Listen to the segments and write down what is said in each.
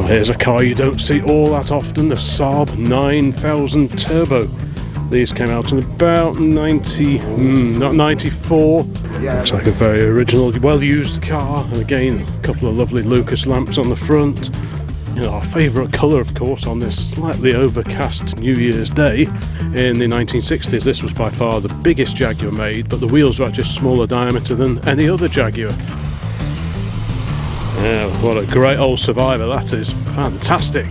Here's a car you don't see all that often, the Saab 9000 Turbo. These came out in about 94. Looks like a very original, well-used car. And again, a couple of lovely Lucas lamps on the front. You know, our favourite colour, of course, on this slightly overcast New Year's Day. In the 1960s, this was by far the biggest Jaguar made, but the wheels were actually smaller diameter than any other Jaguar. Yeah, what a great old survivor that is. Fantastic.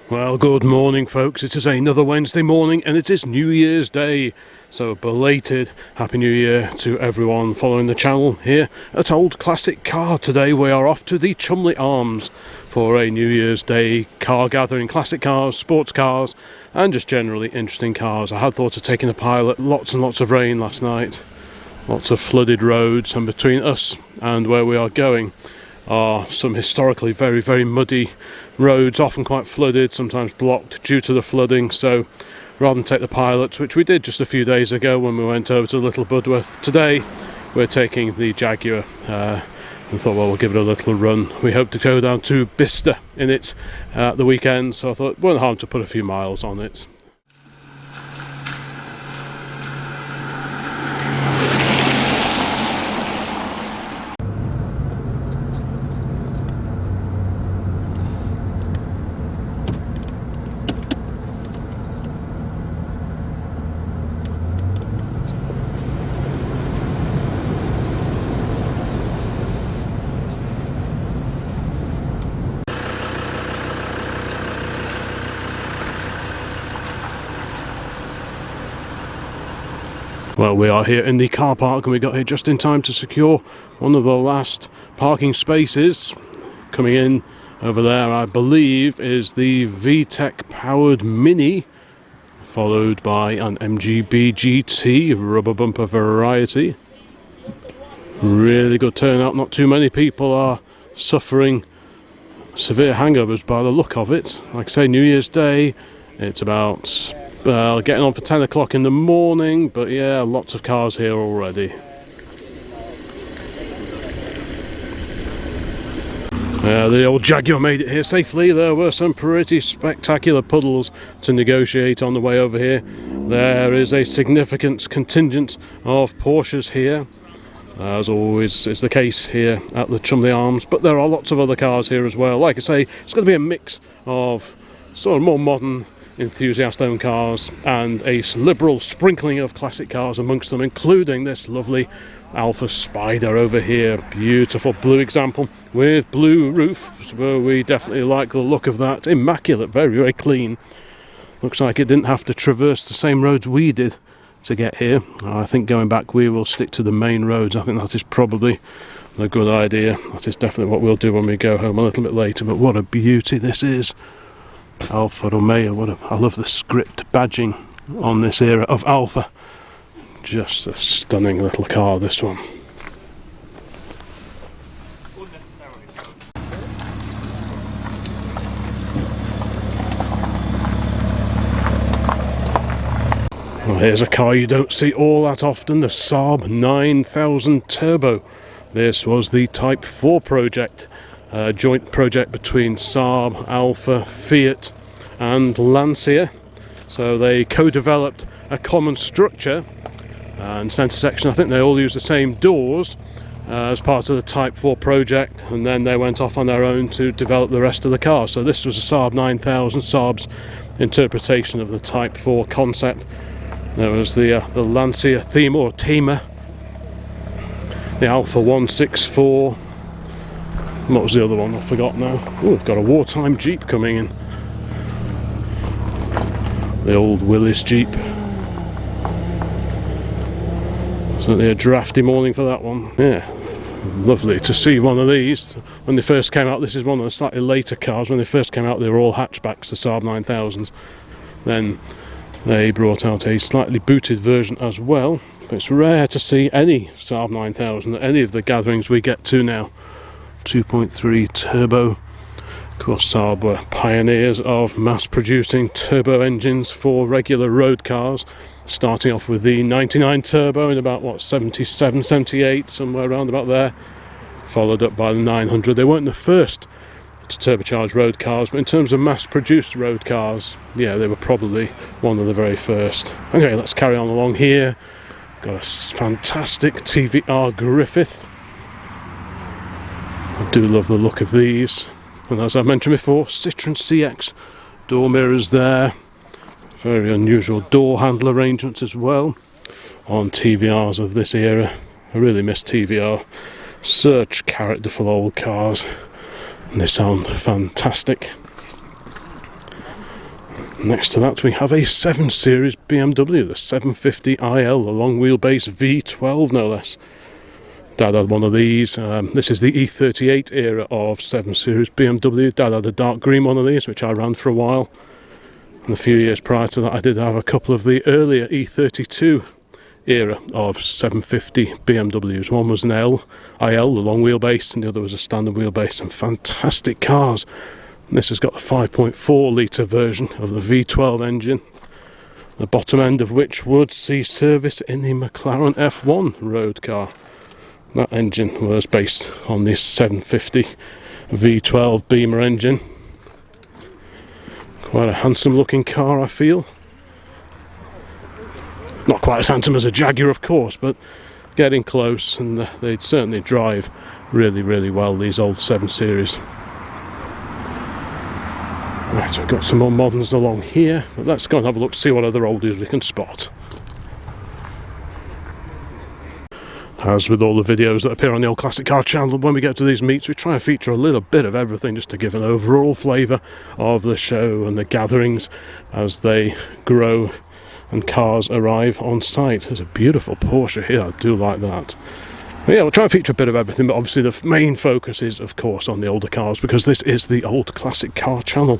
Well, good morning folks, it is another Wednesday morning and it is New Year's Day, so belated Happy New Year to everyone following the channel here at Old Classic Car. Today we are off to the Cholmondeley Arms for a New Year's Day car gathering, classic cars, sports cars and just generally interesting cars. I had thought of taking a pilot, lots and lots of rain last night, lots of flooded roads, and between us and where we are going are some historically very, very muddy roads, often quite flooded, sometimes blocked due to the flooding. So rather than take the pilots, which we did just a few days ago when we went over to Little Budworth, today we're taking the Jaguar and thought, well, we'll give it a little run. We hope to go down to Bicester in it at the weekend, so I thought it wouldn't harm to put a few miles on it. Well, we are here in the car park and we got here just in time to secure one of the last parking spaces. Coming in over there, I believe, is the VTEC powered Mini, followed by an MGB GT rubber bumper variety. Really good turnout, not too many people are suffering severe hangovers by the look of it. Like I say, New Year's Day, it's about getting on for 10 o'clock in the morning, but yeah, lots of cars here already. The old Jaguar made it here safely. There were some pretty spectacular puddles to negotiate on the way over here. There is a significant contingent of Porsches here, as always is the case here at the Cholmondeley Arms, but there are lots of other cars here as well. Like I say, it's going to be a mix of sort of more modern enthusiast-owned cars and a liberal sprinkling of classic cars amongst them, including this lovely Alfa Spider over here. Beautiful blue example with blue roof, so we definitely like the look of that. Immaculate, very, very clean. Looks like it didn't have to traverse the same roads we did to get here. I think going back we will stick to the main roads. I think that is probably a good idea. That is definitely what we'll do when we go home a little bit later. But what a beauty this is. Alfa Romeo, I love the script badging on this era of Alfa. Just a stunning little car, this one. Well, here's a car you don't see all that often, the Saab 9000 Turbo. This was the Type 4 project. Joint project between Saab, Alfa, Fiat and Lancia. So they co-developed a common structure and centre section. I think they all use the same doors as part of the Type 4 project, and then they went off on their own to develop the rest of the car. So this was a Saab 9000, Saab's interpretation of the Type 4 concept. There was the Lancia theme or Thema, the Alfa 164. What was the other one? I forgot now. Oh, we've got a wartime Jeep coming in. The old Willys Jeep. Certainly a drafty morning for that one. Yeah, lovely to see one of these. When they first came out, this is one of the slightly later cars. When they first came out, they were all hatchbacks, the Saab 9000s. Then they brought out a slightly booted version as well. But it's rare to see any Saab 9000 at any of the gatherings we get to now. 2.3 turbo. Of course, Saab were pioneers of mass producing turbo engines for regular road cars, starting off with the 99 turbo in about, what, 77, 78, somewhere around about there, followed up by the 900. They weren't the first to turbocharge road cars, but in terms of mass-produced road cars, yeah, they were probably one of the very first. Okay, let's carry on along here. Got a fantastic TVR Griffith. I do love the look of these. And as I mentioned before, Citroen CX door mirrors there. Very unusual door handle arrangements as well on TVRs of this era. I really miss TVR. Such characterful old cars. And they sound fantastic. Next to that we have a 7 Series BMW, the 750iL, a long wheelbase V12 no less. Dad had one of these. This is the E38 era of 7 Series BMW. Dad had a dark green one of these, which I ran for a while. And a few years prior to that I did have a couple of the earlier E32 era of 750 BMWs. One was an IL, the long wheelbase, and the other was a standard wheelbase, and fantastic cars. And this has got a 5.4 litre version of the V12 engine, the bottom end of which would see service in the McLaren F1 road car. That engine was based on this 750 V12 Beamer engine. Quite a handsome looking car, I feel. Not quite as handsome as a Jaguar, of course, but getting close, and they'd certainly drive really, really well, these old 7 Series. Right, I've got some more moderns along here, but let's go and have a look to see what other oldies we can spot. As with all the videos that appear on the Old Classic Car channel, when we get to these meets we try and feature a little bit of everything just to give an overall flavour of the show and the gatherings as they grow and cars arrive on site. There's a beautiful Porsche here, I do like that. But yeah, we'll try and feature a bit of everything, but obviously the main focus is, of course, on the older cars, because this is the Old Classic Car channel.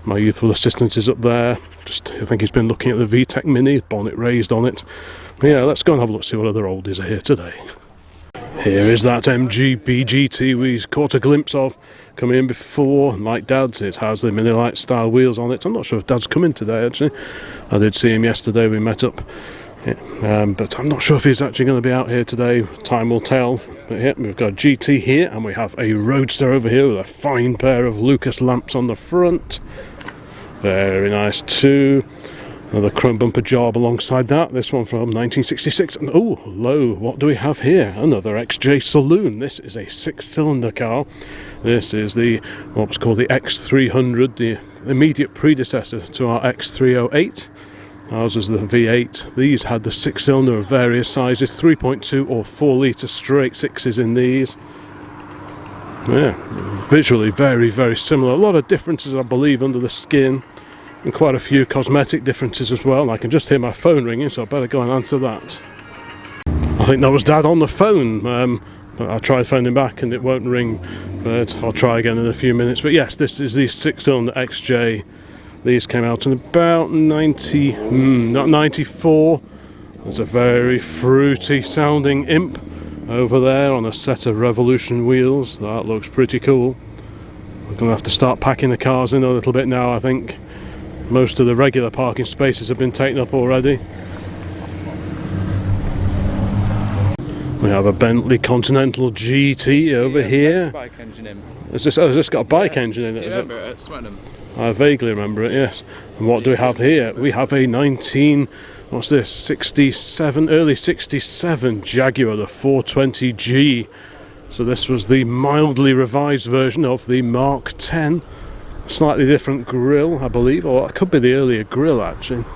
My youthful assistant is up there. I think he's been looking at the VTEC Mini, bonnet raised on it. But yeah, let's go and have a look, see what other oldies are here today. Here is that MG BGT we caught a glimpse of coming in before. Like Dad's, it has the Mini Light style wheels on it. I'm not sure if Dad's coming today, actually. I did see him yesterday, we met up. Yeah, but I'm not sure if he's actually going to be out here today. Time will tell. But yeah, we've got a GT here, and we have a Roadster over here with a fine pair of Lucas lamps on the front. Very nice too. Another chrome bumper job alongside that. This one from 1966. And oh, lo, what do we have here? Another XJ Saloon. This is a 6-cylinder car. This is the what was called the X300, the immediate predecessor to our X308. Ours was the V8. These had the 6-cylinder of various sizes, 3.2 or 4 litre straight 6s in these. Yeah, visually very, very similar. A lot of differences, I believe, under the skin. And quite a few cosmetic differences as well. And I can just hear my phone ringing, so I better go and answer that. I think that was Dad on the phone. But I tried phoning back and it won't ring. But I'll try again in a few minutes. But yes, this is the 6-cylinder XJ. These came out in about 94. There's a very fruity sounding Imp over there on a set of Revolution wheels. That looks pretty cool. We're going to have to start packing the cars in a little bit now, I think. Most of the regular parking spaces have been taken up already. We have a Bentley Continental GT over here. Has this got a bike engine in it? Do you remember it at Swettenham? I vaguely remember it, yes. And what do we have here? We have a 67, early 67 Jaguar, the 420G. So this was the mildly revised version of the Mark 10. Slightly different grille, I believe, or it could be the earlier grille actually.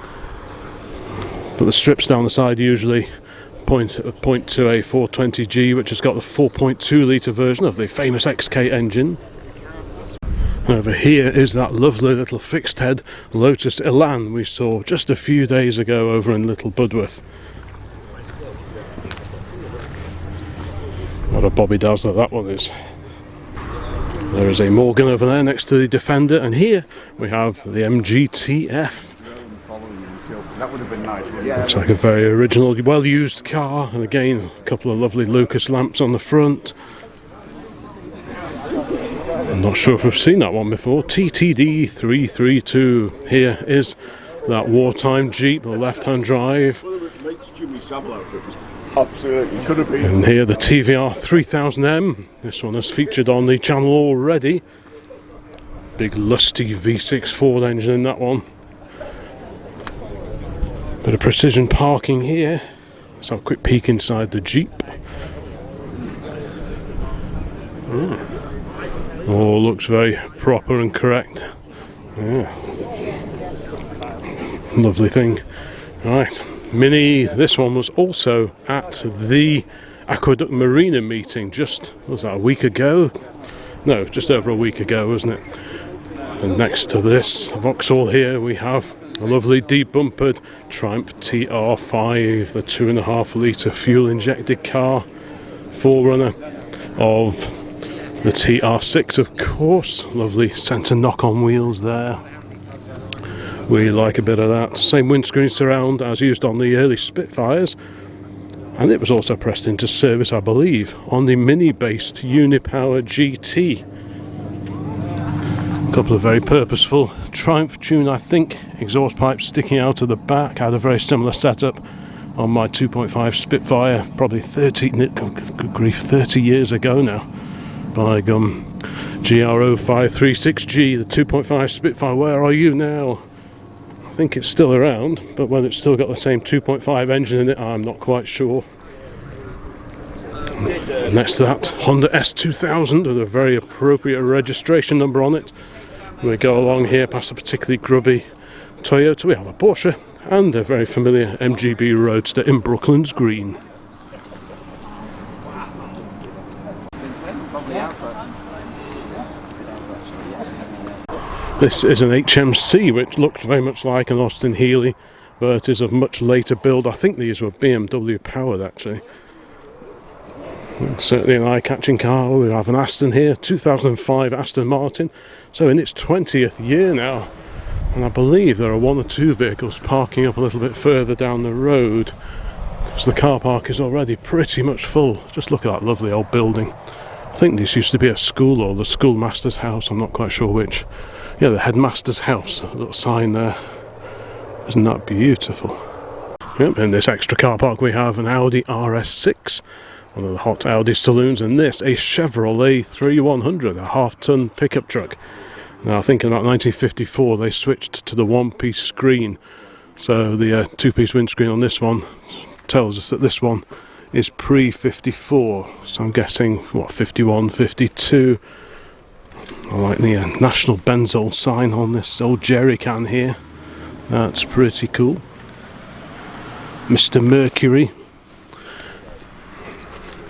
But the strips down the side usually point to a 420G, which has got the 4.2 litre version of the famous XK engine. Over here is that lovely little fixed head Lotus Elan we saw just a few days ago over in Little Budworth. What a Bobby Dazzler that one is. There is a Morgan over there next to the Defender, and here we have the MGTF. Looks like a very original, well-used car, and again a couple of lovely Lucas lamps on the front. I'm not sure if we've seen that one before. TTD 332. Here is that wartime Jeep, the left-hand drive. Absolutely, could have been. And here the TVR 3000M. This one has featured on the channel already. Big lusty V6 Ford engine in that one. Bit of precision parking here. Let's have a quick peek inside the Jeep. Oh, looks very proper and correct. Yeah. Lovely thing. Right, Mini, this one was also at the Aqueduct Marina meeting just, was that a week ago? No, just over a week ago, wasn't it? And next to this Vauxhall here we have a lovely de-bumpered Triumph TR5, the 2.5 litre fuel injected car, forerunner of the TR6 of course. Lovely centre knock-on wheels there. We like a bit of that. Same windscreen surround as used on the early Spitfires, and it was also pressed into service, I believe, on the Mini-based Unipower GT. A couple of very purposeful Triumph tune, I think, exhaust pipes sticking out of the back. I had a very similar setup on my 2.5 Spitfire, probably 30 years ago now. By GR0536G, the 2.5 Spitfire. Where are you now? I think it's still around, but whether it's still got the same 2.5 engine in it, I'm not quite sure. Next to that, Honda S2000 with a very appropriate registration number on it. We go along here past a particularly grubby Toyota. We have a Porsche and a very familiar MGB Roadster in Brooklands Green. This is an HMC, which looked very much like an Austin Healey, but is of much later build. I think these were BMW powered, actually. Certainly an eye-catching car. We have an Aston here, 2005 Aston Martin, so in its 20th year now. And I believe there are one or two vehicles parking up a little bit further down the road, because the car park is already pretty much full. Just look at that lovely old building. I think this used to be a school or the schoolmaster's house, I'm not quite sure which. Yeah, the headmaster's house, a little sign there. Isn't that beautiful? Yep, in this extra car park we have an Audi RS6, one of the hot Audi saloons, and this, a Chevrolet 3100, a half-ton pickup truck. Now, I think in about 1954 they switched to the one-piece screen, so the two-piece windscreen on this one tells us that this one is pre-54, so I'm guessing, what, 51, 52. I like the National Benzol sign on this old jerry can here. That's pretty cool. Mr. Mercury.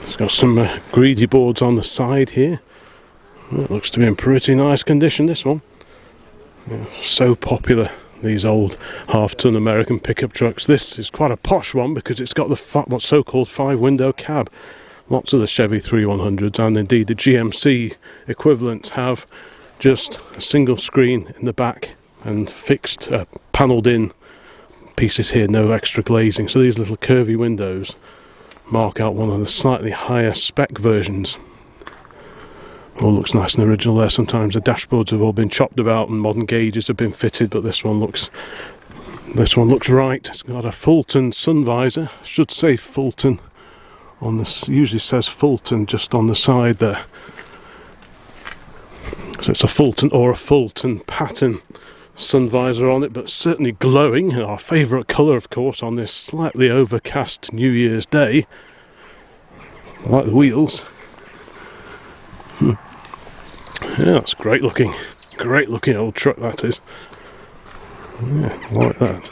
It's got some greedy boards on the side here. It looks to be in pretty nice condition, this one. Yeah, so popular, these old half-ton American pickup trucks. This is quite a posh one because it's got the what's so-called 5-window cab. Lots of the Chevy 3100s and indeed the GMC equivalents have just a single screen in the back and fixed, panelled in pieces here, no extra glazing. So these little curvy windows mark out one of the slightly higher spec versions. All looks nice and original there. Sometimes the dashboards have all been chopped about and modern gauges have been fitted, but this one looks right. It's got a Fulton sun visor. Should say Fulton on this, usually says Fulton just on the side there. So it's a Fulton or a Fulton pattern sun visor on it, but certainly glowing. Our favourite colour, of course, on this slightly overcast New Year's Day. I like the wheels. Yeah, that's great looking old truck, that is. Yeah, I like that.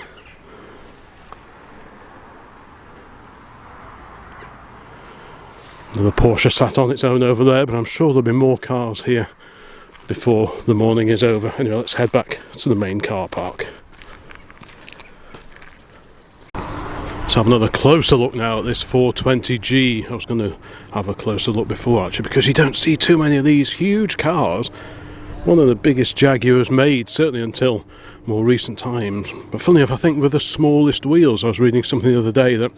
The Porsche sat on its own over there, but I'm sure there'll be more cars here before the morning is over. Anyway, let's head back to the main car park. Let's have another closer look now at this 420G. I was going to have a closer look before, actually, because you don't see too many of these huge cars. One of the biggest Jaguars made, certainly until more recent times. But funny enough, I think with the smallest wheels. I was reading something the other day that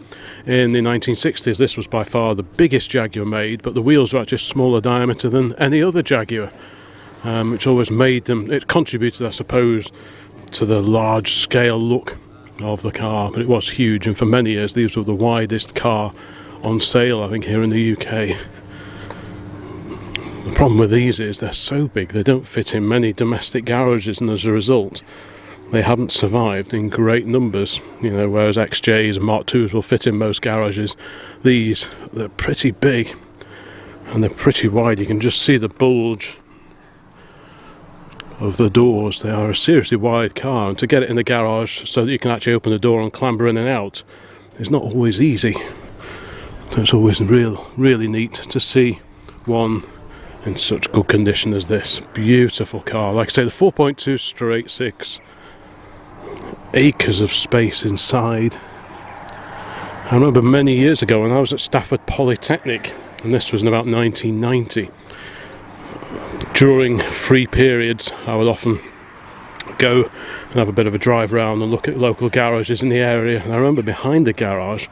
in the 1960s this was by far the biggest Jaguar made, but the wheels were actually smaller diameter than any other Jaguar. which always made them, it contributed I suppose to the large scale look of the car, but it was huge, and for many years these were the widest car on sale I think here in the UK. The problem with these is they're so big they don't fit in many domestic garages, and as a result they haven't survived in great numbers, you know, whereas XJs and Mark IIs will fit in most garages. These, they're pretty big and they're pretty wide. You can just see the bulge of the doors. They are a seriously wide car, and to get it in the garage so that you can actually open the door and clamber in and out is not always easy. So it's always really neat to see one in such good condition as this. Beautiful car. Like I say, the 4.2 straight six, acres of space inside. I remember many years ago when I was at Stafford Polytechnic, and this was in about 1990, during free periods I would often go and have a bit of a drive around and look at local garages in the area, and I remember behind the garage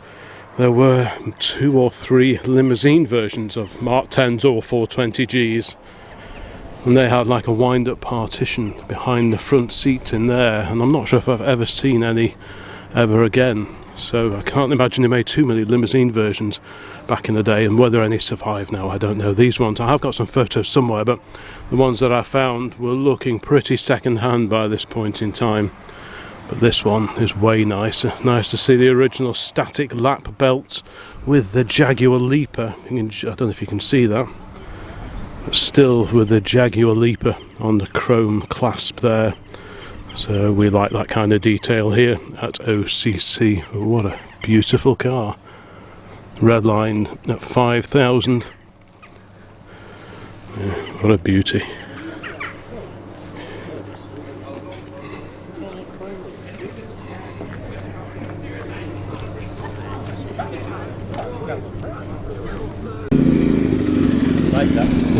there were 2 or 3 limousine versions of Mark 10s or 420Gs, and they had like a wind-up partition behind the front seat in there, and I'm not sure if I've ever seen any ever again. So I can't imagine they made too many limousine versions back in the day, and whether any survive now I don't know. These ones, I have got some photos somewhere, but the ones that I found were looking pretty second hand by this point in time. But this one is way nicer. Nice to see the original static lap belts with the Jaguar Leaper. I don't know if you can see that, but still with the Jaguar Leaper on the chrome clasp there. So we like that kind of detail here at OCC. What a beautiful car. Redlined at 5,000. Yeah, what a beauty.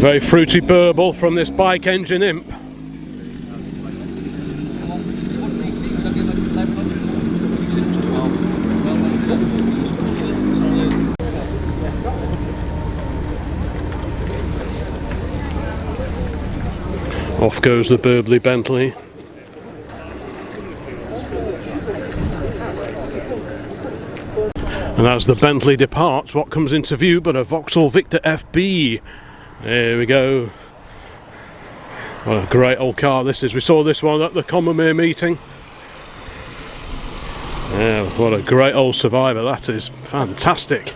Very fruity burble from this bike engine imp. Off goes the burbly Bentley. And as the Bentley departs, what comes into view but a Vauxhall Victor FB. There we go. What a great old car this is. We saw this one at the Commonwealth meeting. Yeah, what a great old survivor that is. Fantastic.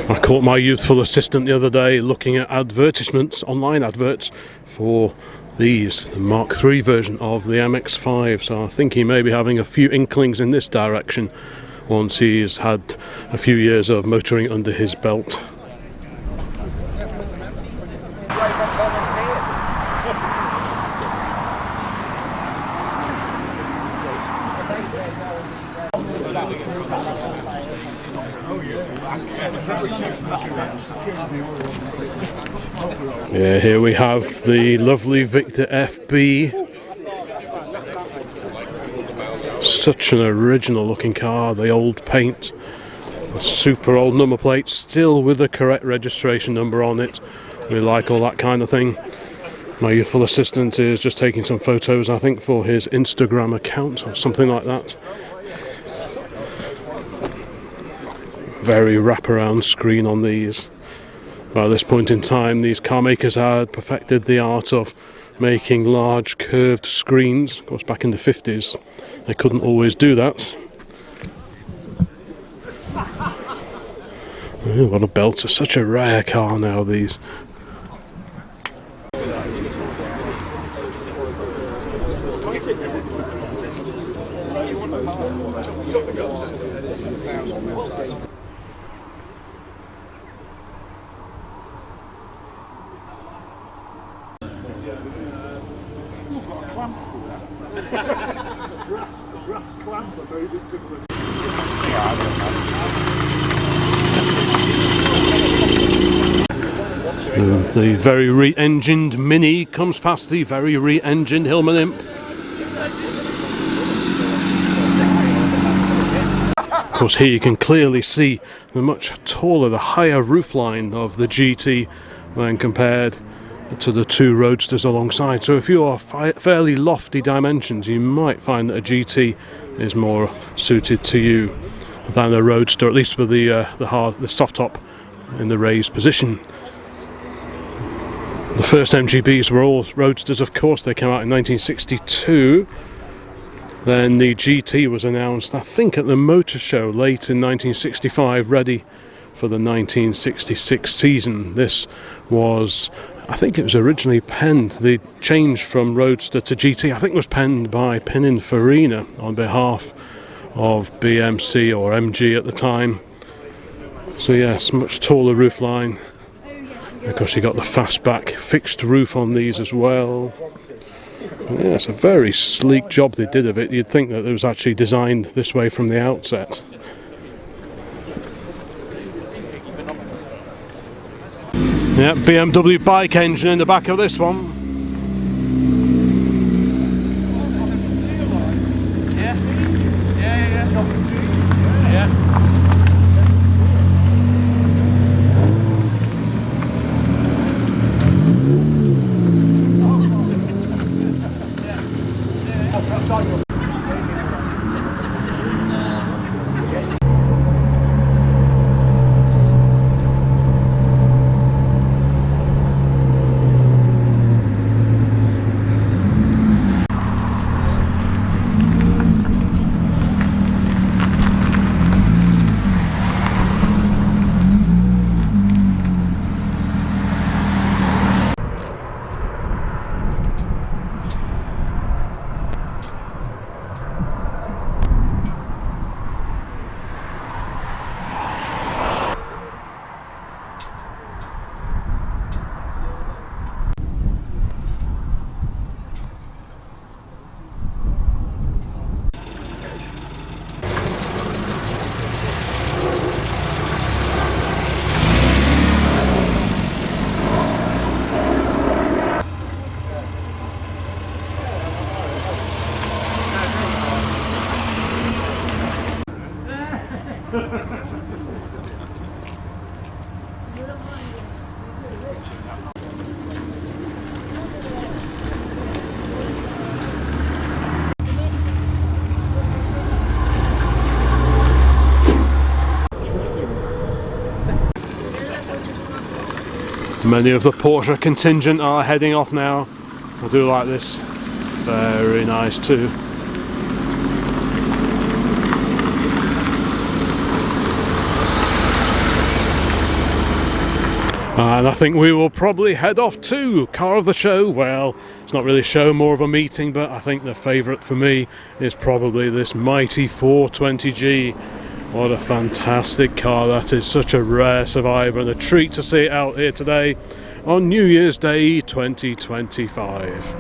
I caught my youthful assistant the other day looking at advertisements, online adverts for these, the Mark III version of the MX-5, so I think he may be having a few inklings in this direction once he's had a few years of motoring under his belt. Yeah, here we have the lovely Victor FB. Such an original looking car, the old paint, the super old number plate, still with the correct registration number on it. We like all that kind of thing. My youthful assistant is just taking some photos, I think, for his Instagram account or something like that. Very wraparound screen on these. By this point in time, these car makers had perfected the art of making large curved screens. Of course, back in the 50s, they couldn't always do that. Oh, what a belter. Such a rare car now, these. The very re-engined Mini comes past the very re-engined Hillman Imp. course here you can clearly see the much taller, the higher roofline of the GT when compared to the two Roadsters alongside. So if you are fairly lofty dimensions, you might find that a GT is more suited to you than a Roadster, at least with the soft top in the raised position. The first MGBs were all Roadsters, of course. They came out in 1962. Then the GT was announced, I think, at the motor show late in 1965, ready for the 1966 season. This was, I think it was originally penned, the change from Roadster to GT, I think was penned by Pininfarina on behalf of BMC or MG at the time. So yes, much taller roofline. Of course you got the fastback fixed roof on these as well. Yeah, it's a very sleek job they did of it. You'd think that it was actually designed this way from the outset. Yeah, BMW bike engine in the back of this one. Many of the Porsche contingent are heading off now. I do like this. Very nice too. And I think we will probably head off to car of the show. Well, it's not really a show, more of a meeting, but I think the favourite for me is probably this mighty 420G. What a fantastic car that is, such a rare survivor and a treat to see it out here today on New Year's Day 2025.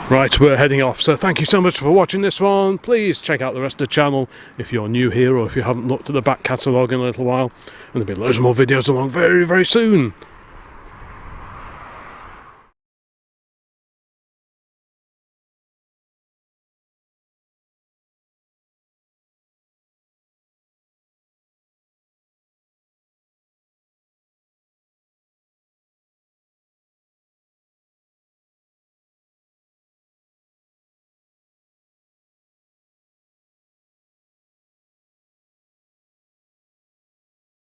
Right, we're heading off, so thank you so much for watching this one. Please check out the rest of the channel if you're new here or if you haven't looked at the back catalogue in a little while, and there'll be loads more videos along very, very soon.